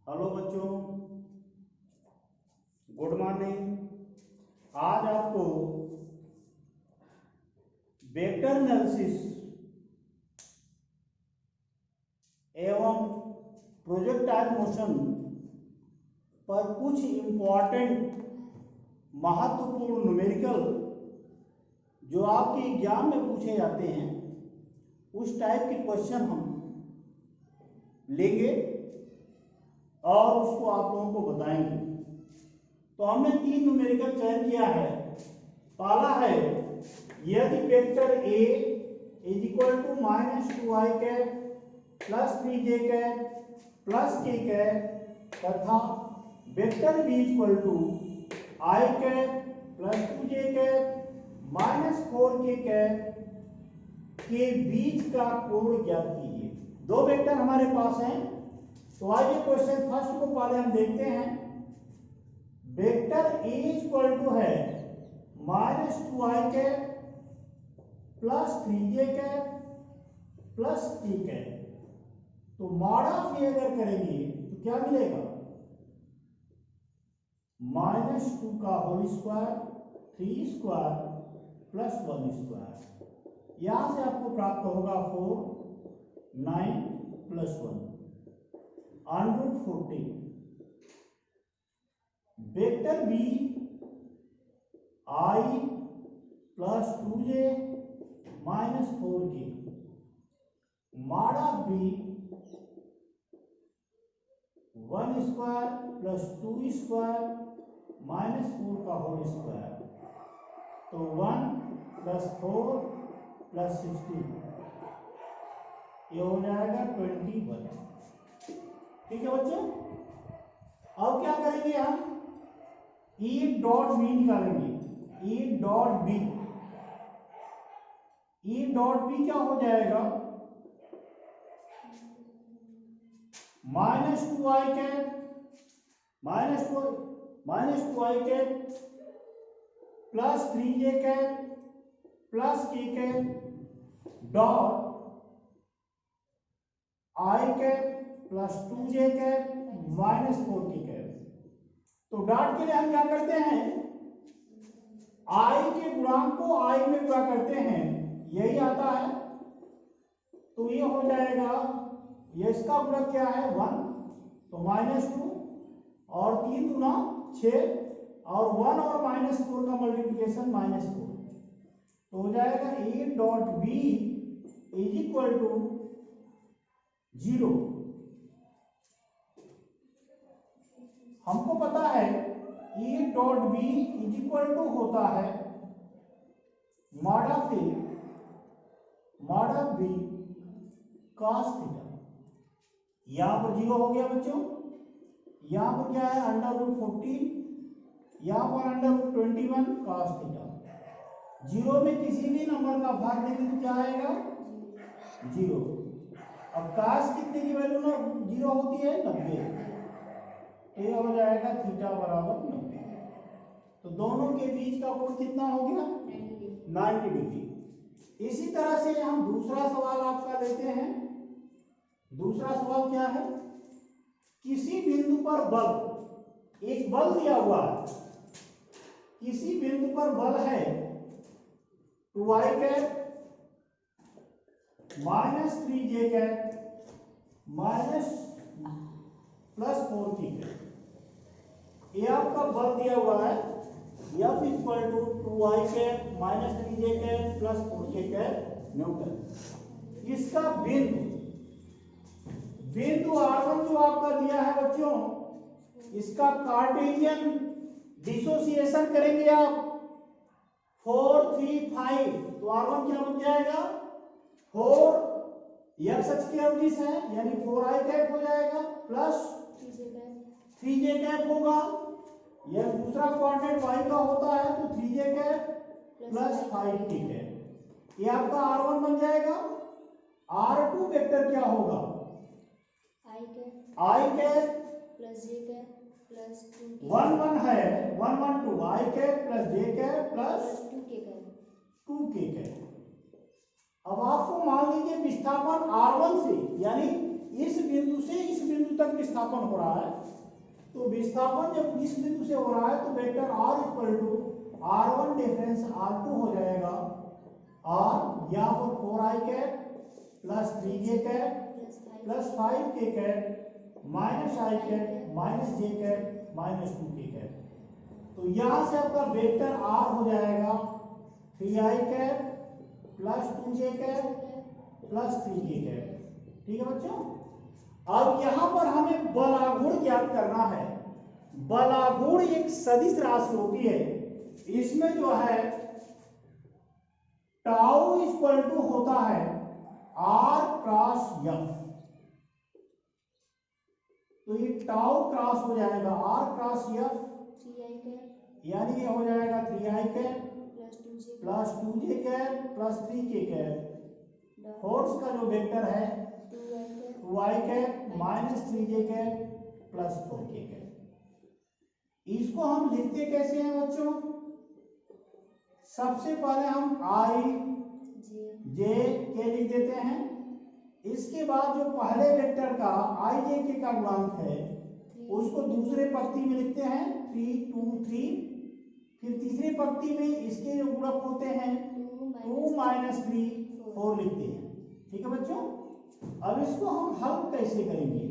Hello बच्चों, good morning. आज आपको वेक्टर एनालिसिस एवं प्रोजेक्टाइल मोशन पर कुछ इम्पॉर्टेंट महत्वपूर्ण न्यूमेरिकल जो आपके एग्जाम में पूछे जाते हैं उस टाइप के क्वेश्चन हम लेंगे और उसको आप लोगों को बताएंगे। तो हमने 3 न्यूमेरिकल चयन किया है। पहला है यदि vector A is equal to -2i cap plus 3j cap plus k cap तथा vector B equal to i cap plus 2j cap minus 4k cap के बीच का कोण ज्ञात कीजिए। दो वेक्टर हमारे पास हैं। तो आइए क्वेश्चन फर्स्ट को पहले हम देखते हैं। वेक्टर ए इक्वल टू है -2i cap plus 3j cap plus k cap. तो मॉड ऑफ ए अगर करेंगे तो क्या मिलेगा? -2 का whole square 3 square plus 1 square. यहां से आपको प्राप्त होगा 4 9 plus 1 √14। Vector B i plus 2j minus 4k mod of B 1 square plus 2 square minus 4 का होल स्क्वायर। तो 1 प्लस 4 प्लस 16 ये हो जाएगा 21। ठीक है बच्चों। अब क्या करेंगे हम? E डॉट बी निकालेंगे। E डॉट बी क्या हो जाएगा? -2i cap -2i cap plus 3j cap plus k cap dot i cap plus 2j cap minus 4k cap. तो डॉट के लिए हम क्या करते हैं? i के गुणांक को i में गुणा करते हैं, यही आता है। तो ये हो जाएगा, ये इसका गुणक क्या है? 1। तो -2 और 3 गुना 6 और 1 और -4 का मल्टीप्लिकेशन -4। तो हो जाएगा A dot B is equal to 0। हमको पता है E dot B is equal to होता है mod of A mod of B cos theta. यहां पर 0 हो गया बच्चों। यहां पर क्या है? √14, यहां पर √21 cos थीटा। 0 में किसी भी नंबर का भाग देंगे तो क्या आएगा? 0। अब cos कितने की वैल्यू ना 0 होती है? 90। ये हो जाएगा थीटा बराबर 90। तो दोनों के बीच का कोण कितना हो गया? 90 डिग्री। इसी तरह से हम दूसरा सवाल आपका लेते हैं। दूसरा सवाल क्या है? किसी बिंदु पर बल, एक बल दिया हुआ है, किसी बिंदु पर बल है 2i cap minus 3j cap minus plus 4k cap. ये आपका बल दिया हुआ है F equal to 2i cap minus 3j cap plus 4k cap newton. इसका बिंदु R1 जो आपका दिया है बच्चों, इसका कार्टेशियन डिसोसिएशन करेंगे आप 4 3 5। तो R1 क्या बन जाएगा? 4 x अक्ष की अवधि है यानी 4i कैप हो जाएगा प्लस 3j कैप होगा। यह दूसरा क्वाड्रेंट y का होता है तो 3j cap plus 5k cap. ये आपका R1 बन जाएगा। R2 वेक्टर क्या होगा? i cap plus j cap plus 2k 1 1 है 1 1 2 i cap plus j cap plus 2k cap. अब आपको मान लीजिए विस्थापन R1 से, यानी इस बिंदु से इस बिंदु तक विस्थापन हो रहा है, तो विस्थापन जब इस बिंदु से हो रहा है तो vector r equal to r1 difference r2 हो जाएगा, और यहाँ पर 4i cap plus 3j cap plus 5k cap minus i cap minus j cap minus 2k cap. तो यहाँ से आपका वेक्टर r हो जाएगा 3i cap plus 2j cap plus 3k cap. ठीक है बच्चों, अब यहाँ पर हमें बल आघूर्ण ज्ञात करना है। बल आघूर्ण एक सदिश राशि होती है, इसमें जो है टाउ इक्वल टू होता है r क्रॉस f। तो ये टाउ क्रॉस हो जाएगा r cross f, 3i cap यानी ये हो जाएगा 3i cap plus 2j plus 2j cap plus 3k cap. Force का जो वेक्टर है 2i cap minus 3j cap plus 4k cap. इसको हम लिखते कैसे हैं बच्चों? सबसे पहले हम i j k लिख देते हैं, इसके बाद जो पहले वेक्टर का i j k का गुणांक है उसको दूसरे पंक्ति में लिखते हैं 3 2 3, फिर तीसरी पंक्ति में इसके जो गुणक होते हैं 2 माइनस 3 4 लिखते हैं। ठीक है बच्चों, अब इसको हम हल कैसे करेंगे?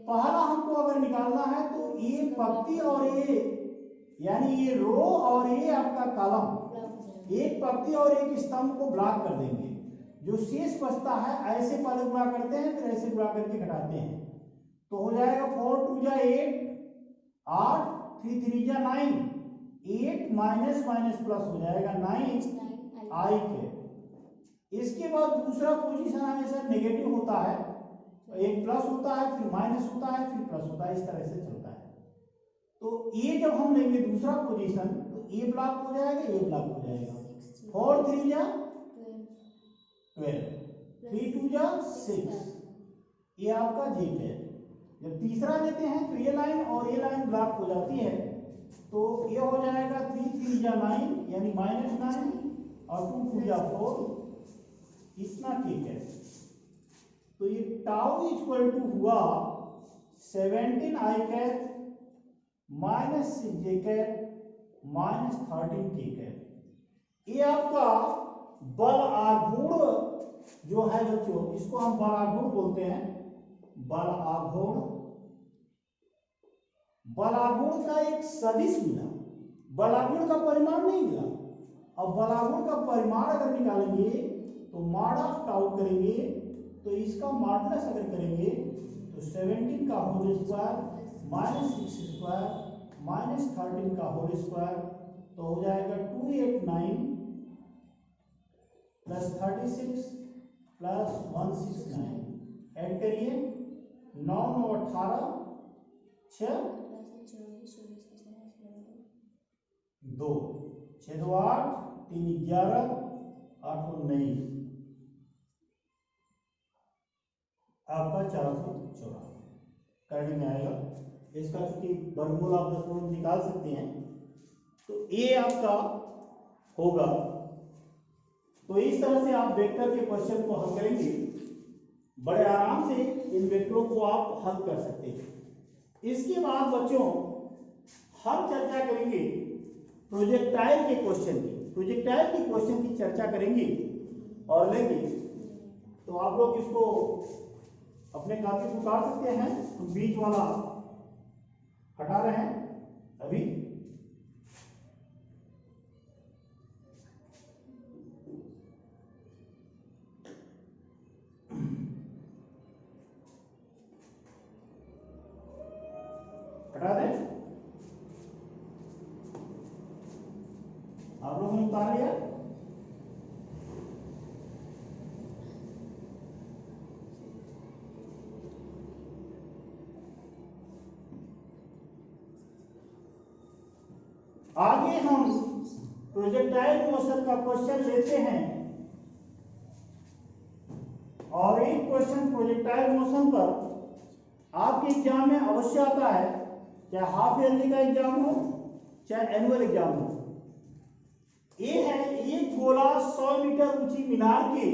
पहला हमको अगर निकालना है तो ये पंक्ति और ये यानी ये रो और ये आपका कॉलम, एक पंक्ति और एक स्तंभ को ब्लॉक कर देंगे। जो शेष बचता है ऐसे पहले गुणा करते हैं, फिर ऐसे गुणा करके घटाते हैं, तो हो जाएगा 4 2 जा 8, 8 3 3 जा 9, 8 माइनस माइनस प्लस हो जाएगा 9 i के। इसके बाद दूसरा पोजीशन हमेशा नेगेटिव होता है, एक प्लस होता है फिर माइनस होता है फिर प्लस होता है, इस तरह से चलता है। तो ये जब हम लेंगे दूसरा पोजीशन तो ये ब्लॉक हो जाएगा, ये ब्लॉक हो जाएगा। 4 3 जा 12, 3 2 जा 6, ये आपका जे है। जब तीसरा लेते हैं तो ये लाइन और ये लाइन ब्लॉक हो जाती है, तो ये हो जाएगा 3 3 जा 9 यानी माइनस 9 और 2 2 जा 4, इतना ठीक है। तो ये टाउ इक्वल टू हुआ 17i cap minus 6j cap minus 13k cap. ये आपका बल आघूर्ण जो है बच्चों, इसको हम बल आघूर्ण बोलते हैं। बल आघूर्ण, बल आघूर्ण का एक सदिश मिला, बल आघूर्ण का परिमाण नहीं मिला। अब बल आघूर्ण का परिमाण अगर निकालेंगे तो मॉड ऑफ टाउ करेंगे, तो इसका मॉडुलस अगर करेंगे तो 17 का whole square minus 6 square minus 13 का होल स्क्वायर, तो हो जाएगा 289 प्लस 36 प्लस 169। ऐड करिए 9 9 18 6 2 6 2 8 3 11 8 19 आपका 414 करने में आएगा। इसका चूंकि वर्गमूल आप 10 में निकाल सकते हैं, तो ये आपका होगा। तो इस तरह से आप वेक्टर के क्वेश्चन को हल करेंगे, बड़े आराम से इन वेक्टरों को आप हल कर सकते हैं। इसके बाद बच्चों हम चर्चा करेंगे प्रोजेक्टाइल के क्वेश्चन की। प्रोजेक्टाइल के क्वेश्चन की चर्चा करेंगे और लेंगे, तो आप लोग इसको अपने कापी को काट सकते हैं। तो बीच वाला हटा रहे हैं अभी। हटा दें, आप लोगों ने उतार लिया। आगे हम प्रोजेक्टाइल मोशन का क्वेश्चन लेते हैं, और एक क्वेश्चन प्रोजेक्टाइल मोशन पर आपके एग्जाम में अवश्य आता है, चाहे हाफ ईयरली का एग्जाम हो चाहे एनुअल एग्जाम हो। ये है, एक गोला 100 मीटर ऊंची मीनार के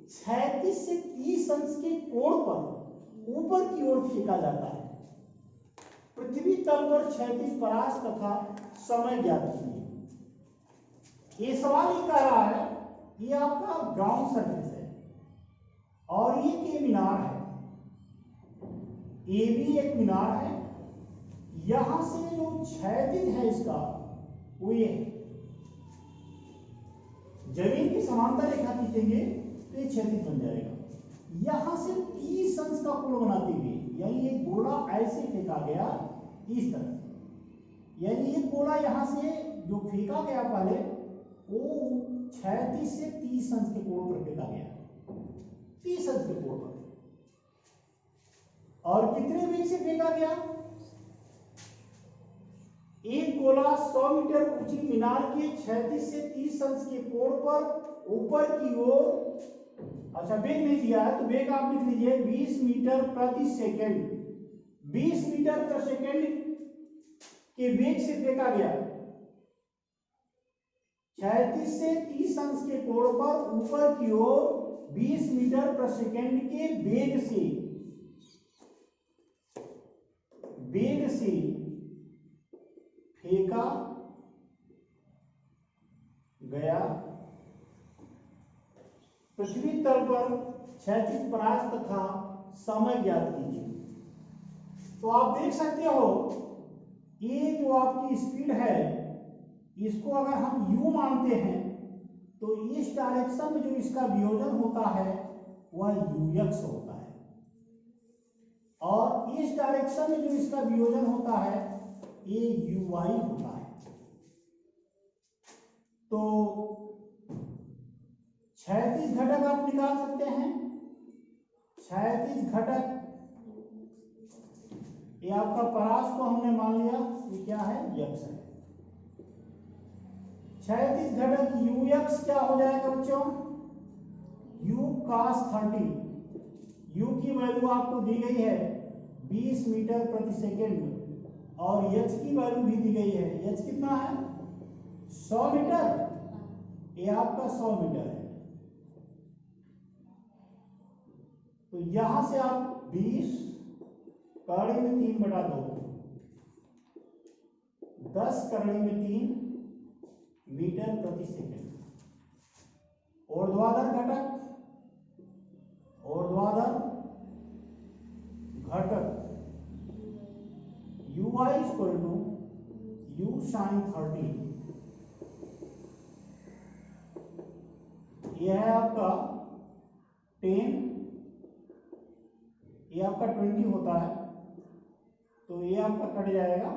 36 से 30 अंश के कोण पर ऊपर की ओर फेंका जाता है। पृथ्वी तल पर क्षैतिज परास तथा समय ज्ञात कीजिए। ये सवाल ये कह रहा है, ये आपका ग्राउंड सरफेस है और ये के मीनार है, ये भी एक मीनार है। यहां से जो क्षैतिज है इसका वो ये है। जमीन की समांतर रेखा खींचेंगे तो ये क्षैतिज बन जाएगा। यहां से 30 अंश का कोण बनाते हुए, यानी ये गोला ऐसे फेंका गया इस तरह, यानी ये गोला यहां से जो फेंका गया पहले वो 36 से 30 अंश के कोण पर फेंका गया, 30 अंश के कोण पर। और कितने वेग से फेंका गया? एक गोला 100 मीटर ऊंची मीनार के 36 से 30 अंश के कोण पर ऊपर की ओर, अच्छा वेग नहीं दिया है तो वेग आप लिख लीजिए 20 मीटर प्रति सेकंड, 20 मीटर प्रति सेकंड के वेग से फेंका गया। 36 से 30 अंश के कोण पर ऊपर की ओर 20 मीटर प्रति सेकंड के वेग से फेंका गया। पृथ्वी तल पर क्षैतिज परास तथा समय ज्ञात कीजिए। तो आप देख सकते हो ये जो आपकी स्पीड है, इसको अगर हम u मानते हैं तो इस डायरेक्शन में जो इसका वियोजन होता है वह ux होता है, और इस डायरेक्शन में जो इसका वियोजन होता है ये uy होता है। तो क्षैतिज घटक आप निकाल सकते हैं। क्षैतिज घटक ये आपका परास को हमने मान लिया ये क्या है, यक्स है। क्षैतिज घटक ux क्या हो जाएगा बच्चों, u cos 30। u की वैल्यू आपको दी गई है 20 मीटर प्रति सेकेंड और h की वैल्यू भी दी गई है। h कितना है, 100 मीटर, ये आपका 100 मीटर है। तो यहां से आप 20 करड़ी में 3/2, 10 करड़ी में 3 मीटर प्रति सेकंड। ऊर्ध्वाधर घटक, ऊर्ध्वाधर घटक uy equal to u sin 30। यह है आपका 10, ये आपका 20 होता है तो ये आपका कट जाएगा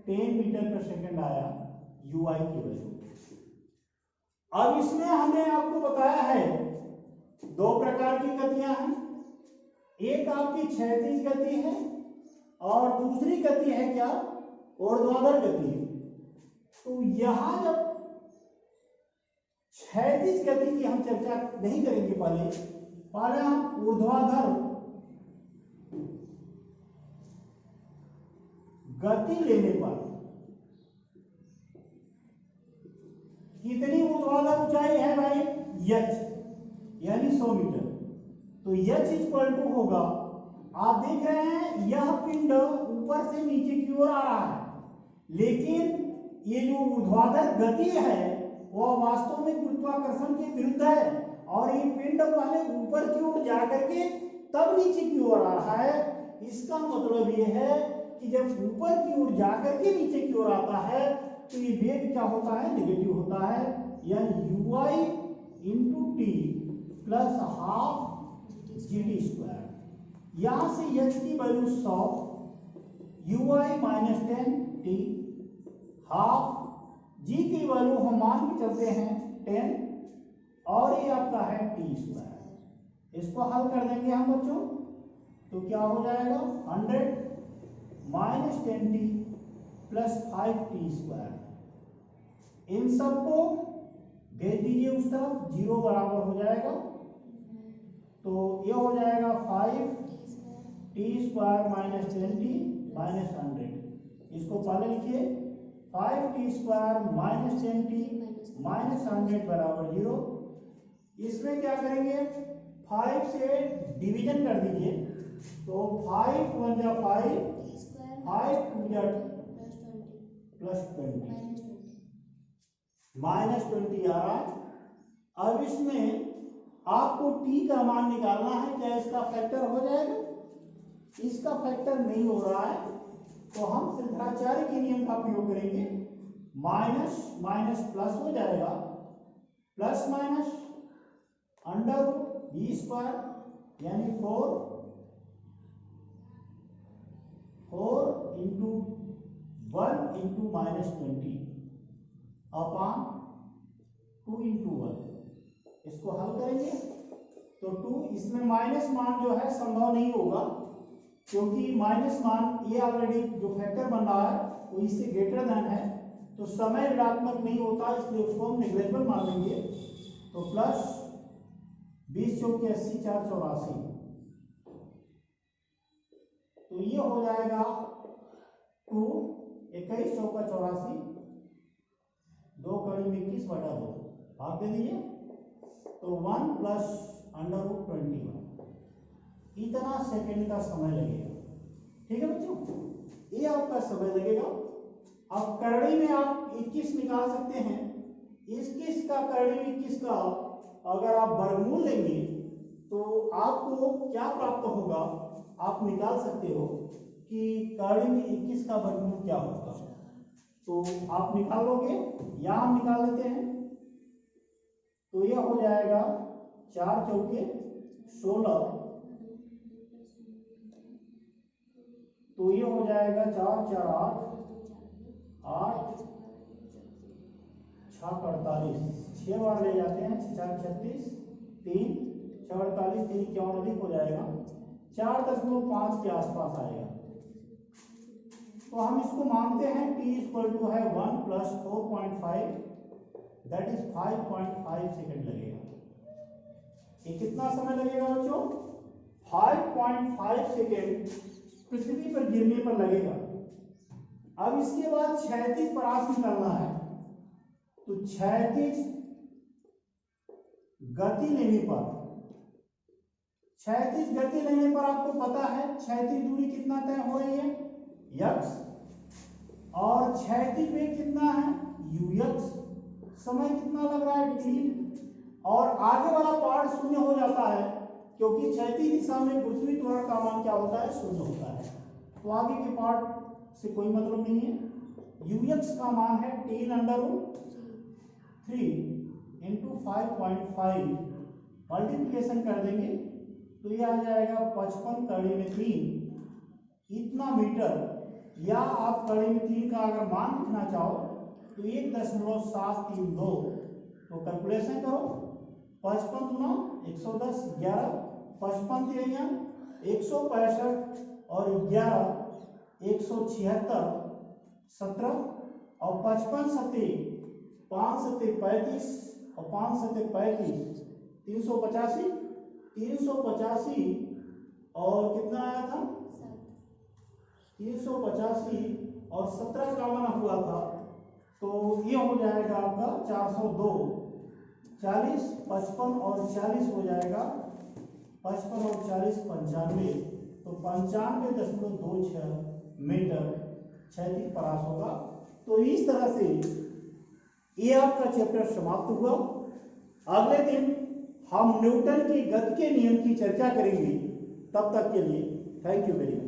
10 मीटर पर सेकंड आया ui की वैल्यू। अब इसमें हमने आपको बताया है दो प्रकार की गतियां हैं, एक आपकी क्षैतिज गति है और दूसरी गति है क्या, ऊर्ध्वाधर गति है। तो यहां जब क्षैतिज गति की हम चर्चा नहीं करेंगे, पहले हम ऊर्ध्वाधर गति लेने पर कितनी ऊर्ध्वाधर ऊंचाई है भाई, h यानी 100 मीटर। तो h इक्वल टू होगा, आप देख रहे हैं यह पिंड ऊपर से नीचे की ओर आ रहा है, लेकिन ये जो ऊर्ध्वाधर गति है वह वास्तव में गुरुत्वाकर्षण के विरुद्ध है और ये पिंड पहले ऊपर की ओर जाकर के तब नीचे की ओर आ रहा है। इसका मतलब ये है कि जब ऊपर की ओर जाकर के नीचे की ओर आता है तो ये वेग क्या होता है, नेगेटिव होता है, यानी uy into T plus half gt square. यहां से h की value 100, uy minus 10 t, half g की वैल्यू हम मान के चलते हैं 10 और ये आपका है टी स्क्वायर। इसको हल कर देंगे हम बच्चों तो क्या हो जाएगा 100 minus 10t plus 5t square. इन सबको भेज दीजिए उस तरफ, 0 बराबर हो जाएगा तो ये हो जाएगा 5t square minus 10t minus 100। इसको पहले लिखिए 5t square minus 10t minus 100 बराबर 0। इसमें क्या करेंगे 5 से डिवीजन कर दीजिए, तो 5 1 जा 5, टी स्क्वायर 5 2 जा प्लस 20 प्लस 20 माइनस 20। -20 आ रहा है। अब इसमें आपको t का मान निकालना है, क्या इसका फैक्टर हो जाएगा? इसका फैक्टर नहीं हो रहा है, तो हम सिद्धाचार्य के नियम का प्रयोग करेंगे। माइनस माइनस प्लस हो जाएगा, plus minus under root B square यानी 4 इंटू 1 इंटू -20 अपॉन 2 इंटू 1। इसको हल करेंगे तो 2, इसमें माइनस मान जो है संभव नहीं होगा, क्योंकि माइनस मान ये ऑलरेडी जो फैक्टर बन रहा है वो इससे ग्रेटर देन है, तो समय ऋणात्मक नहीं होता, इसलिए उसको हम नेग्लेक्टेबल मान लेंगे। तो प्लस 20 चौक 80 4 84, तो ये हो जाएगा 2 21 चौका 84, 2 कड़ी में 21 बटा 2 भाग दे दीजिए, तो 1 प्लस अंडर रूट 21 इतना सेकंड का समय लगेगा। ठीक है बच्चों, ये आपका समय लगेगा। अब करड़ी में आप 21 निकाल सकते हैं, 21 का करड़ी में 21 का अगर आप वर्गमूल लेंगे तो आपको क्या प्राप्त होगा, आप निकाल सकते हो कि करड़ी में 21 का वर्गमूल क्या होगा, तो आप निकाल लोगे या हम निकाल लेते हैं। तो यह हो जाएगा 4 चौके 16, तो ये हो जाएगा 4 4 8 8 6 48, 6 बार ले जाते हैं, 4 36 3 48 3 51 अधिक हो जाएगा, 4.5 के आसपास आएगा। तो हम इसको मानते हैं t इक्वल टू है 1 प्लस 4.5, दैट इज 5.5 सेकेंड लगेगा। ये कितना समय लगेगा बच्चों? 5.5 सेकेंड पृथ्वी पर गिरने पर लगेगा। अब इसके बाद क्षैतिज परास निकालना है, तो क्षैतिज गति लेने पर आपको पता है क्षैतिज दूरी कितना तय हो रही है, x, और क्षैतिज वेग कितना है, ux, समय कितना लग रहा है, t, और आगे वाला पार्ट शून्य हो जाता है, क्योंकि क्षैतिज दिशा में पृथ्वी त्वरण का मान क्या होता है, शून्य होता है, तो आगे के पार्ट से कोई मतलब नहीं है। ux का मान है 10 अंडर रूट 3 इंटू 5.5, मल्टीप्लिकेशन कर देंगे तो ये आ जाएगा 55 कड़ी में 3 इतना मीटर, या आप कड़ी में 3 का अगर मान लिखना चाहो तो 1.732, तो कैलकुलेशन करो, 55 गुना 110 11, 55 तेरियां 165 और 11 176 17, और 55 सत्ते 5 सत्ते 35 और 5 सत्ते 35 385, 385 और कितना आया था, 385 और 17 का माना हुआ था, तो ये हो जाएगा आपका 402, 40 55 और 40 हो जाएगा, 55 और 40 95, तो 95.26 मीटर क्षैतिज परास होगा। तो इस तरह से ये आपका चैप्टर समाप्त हुआ। अगले दिन हम न्यूटन की गति के नियम की चर्चा करेंगे। तब तक के लिए थैंक यू वेरी मच।